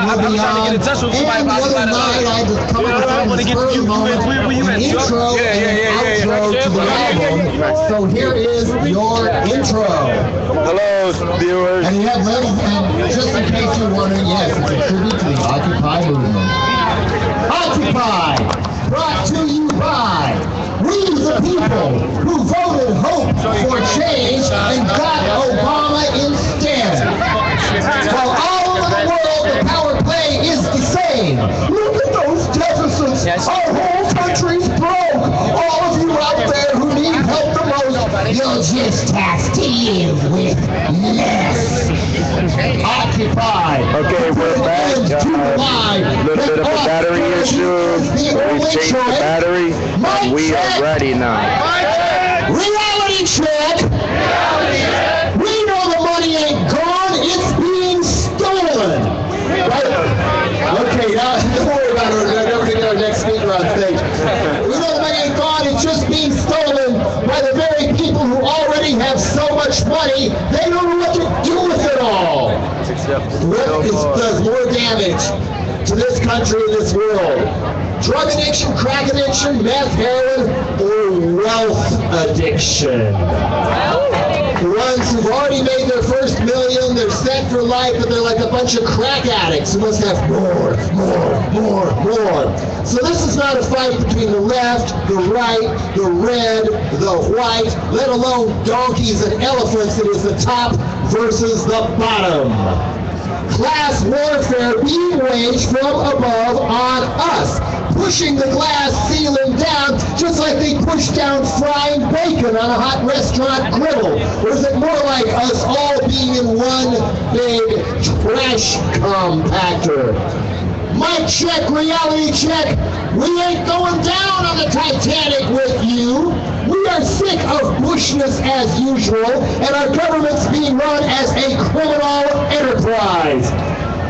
will be on. And the other night, I had to come up with this early moment, an intro and an outro to the album. So here is your intro. Hello, viewers. And you have ladies, and just in case you're wondering, yes, it's a tribute to the Occupy movement. Occupy, brought to you by we the people who voted hope for change and got Obama instead. While all over the world the power play is the same. Look at those deficits. Our whole country's broke. All of you out there who need help the most, you'll just have to live with less. Occupy. Okay, we're back. A little bit of a battery issue. We've changed the battery, and we are ready now. Reality check. We know the money ain't gone. It's being stolen. Right? Okay, now don't worry about it. Don't forget our next speaker on stage. We know the money ain't gone. It's just being stolen by the very people who already have so much money, they don't know what to do with it all. What does more damage to this country and this world? Drug addiction, crack addiction, meth, heroin, or wealth addiction? The ones who've already made their first million, they're set for life, but they're like a bunch of crack addicts who must have more. So this is not a fight between the left, the right, the red, the white, let alone donkeys and elephants. It is the top versus the bottom. Class warfare being waged from above on us, pushing the glass ceiling down just like they push down frying bacon on a hot restaurant griddle. Or is it more like us all being in one big trash compactor? Mic check, reality check. We ain't going down on the Titanic with you. We are sick of Bushness as usual, and our government's being run as a criminal enterprise.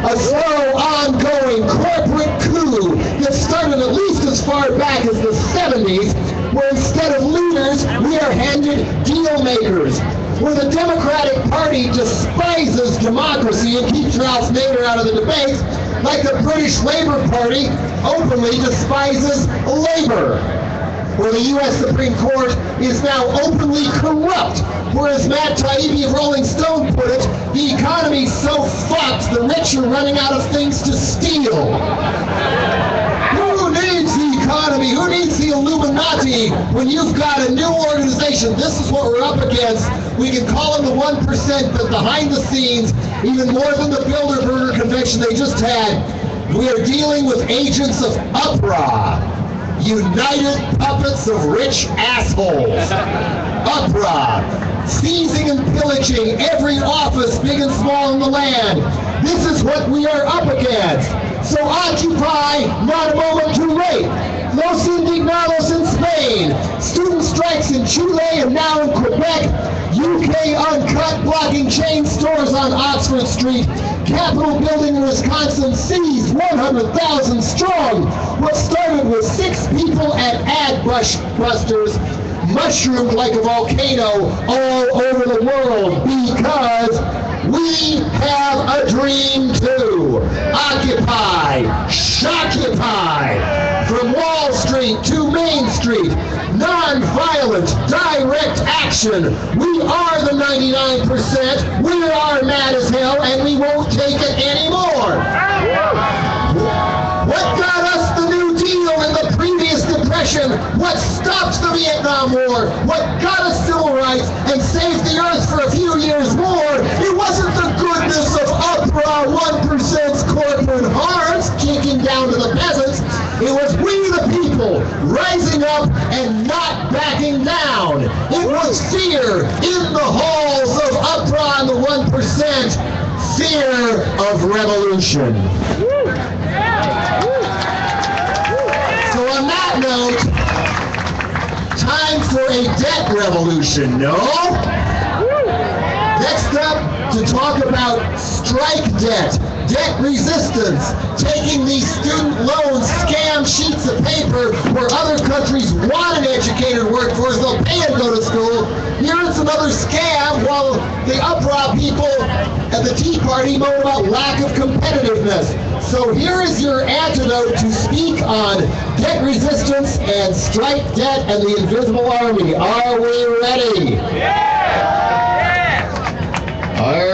A slow, ongoing corporate coup that started at least as far back as the 70s, where instead of leaders, we are handed deal makers. Where the Democratic Party despises democracy and keeps Ralph Nader out of the debates, like the British Labour Party openly despises labor. Where the U.S. Supreme Court is now openly corrupt, whereas Matt Taibbi of Rolling Stone put it, the economy's so fucked, the rich are running out of things to steal. Who needs the economy? Who needs the Illuminati when you've got a new organization? This is what we're up against. We can call them the 1%, but behind the scenes, even more than the Bilderberger convention they just had, we are dealing with agents of UPRA. United Puppets of Rich Assholes. UPRA. Seizing and pillaging every office, big and small, in the land. This is what we are up against. So occupy, not a moment to wait. Los Indignados in Spain. Student strikes in Chile and now in Quebec. UK Uncut blocking chain stores on Oxford Street. Capitol building in Wisconsin seized 100,000 strong. What started with 6 people at Ad Busters mushroomed like a volcano all over the world because we have a dream too. Occupy, shockupy, from Wall Street to Main Street, non-violent, direct action. We are the 99%, we are mad as hell, and we won't take it anymore. What got us the New Deal in the previous Depression? What stopped the Vietnam War? What got us civil rights and saved the earth for a few years more? It wasn't the goodness of UPRA 1%'s corporate hearts kicking down to the peasants. It was we the people rising up and not backing down. It was fear in the halls of UPRA and the 1%. Fear of revolution. So on that note, time for a debt revolution, no? Next up, to talk about strike debt, debt resistance, taking these student loans, scam sheets of paper where other countries want an educated workforce, they'll pay and go to school. Here it's another scam while the UPRA people at the Tea Party moan about lack of competitiveness. So here is your antidote to speak on debt resistance and strike debt and the invisible army. Are we ready?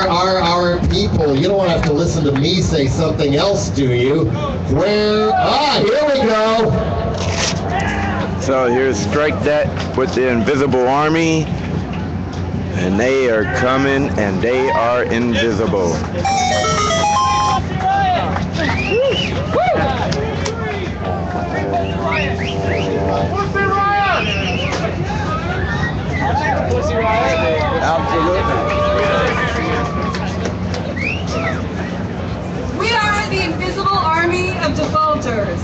Our people, you don't have to listen to me say something else, do you? Here we go. So here's strike debt with the invisible army. And they are coming and they are invisible. We are the invisible army of defaulters.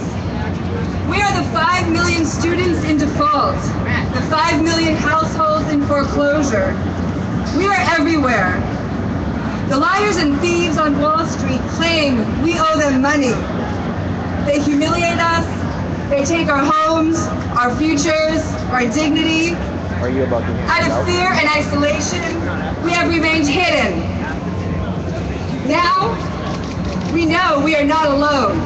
We are the 5 million students in default, the 5 million households in foreclosure. We are everywhere. The liars and thieves on Wall Street claim we owe them money. They humiliate us. They take our homes, our futures, our dignity. Out of fear and isolation, we have remained hidden. Now, we know we are not alone.